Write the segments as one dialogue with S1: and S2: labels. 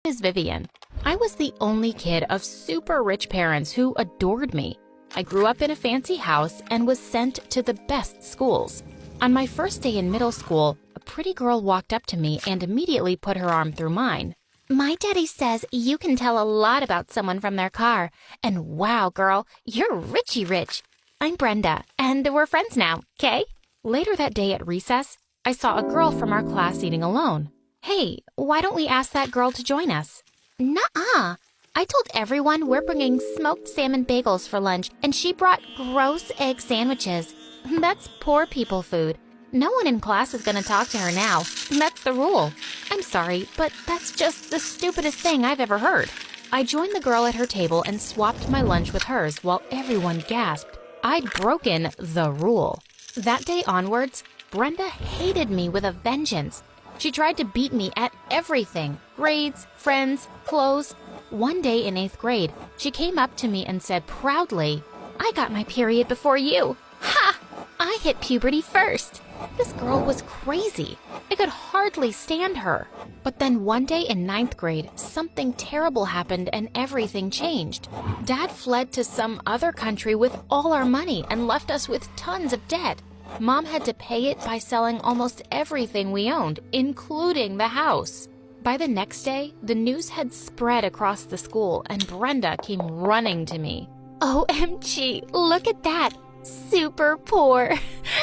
S1: Is Vivian. I was the only kid of super rich parents who adored me. I grew up in a fancy house and was sent to the best schools. On my first day in middle school, a pretty girl walked up to me and immediately put her arm through mine. My daddy says you can tell a lot about someone from their car. And wow, girl, you're richy rich. I'm Brenda, and we're friends now, okay? Later that day at recess, I saw a girl from our class eating alone. Hey, why don't we ask that girl to join us? Nuh-uh. I told everyone we're bringing smoked salmon bagels for lunch, and she brought gross egg sandwiches. That's poor people food. No one in class is going to talk to her now. That's the rule. I'm sorry, but that's just the stupidest thing I've ever heard. I joined the girl at her table and swapped my lunch with hers while everyone gasped. I'd broken the rule. That day onwards, Brenda hated me with a vengeance. She tried to beat me at everything: grades, friends, clothes. One day in 8th grade, she came up to me and said proudly, "I got my period before you." Ha! I hit puberty first. This girl was crazy. I could hardly stand her. But then one day in 9th grade, something terrible happened and everything changed. Dad fled to some other country with all our money and left us with tons of debt. Mom had to pay it by selling almost everything we owned, including the house. By the next day, the news had spread across the school and Brenda came running to me. OMG, look at that. Super poor.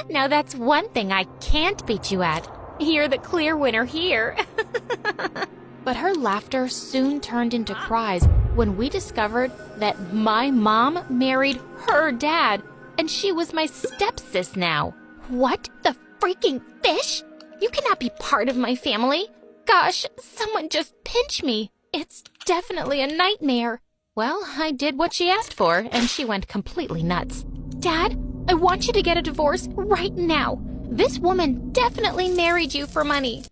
S1: Now that's one thing I can't beat you at. You're the clear winner here. But her laughter soon turned into cries when we discovered that my mom married her dad, and she was my stepsis now. What the freaking fish? You cannot be part of my family. Gosh, someone just pinch me. It's definitely a nightmare. Well, I did what she asked for, and she went completely nuts. Dad, I want you to get a divorce right now. This woman definitely married you for money.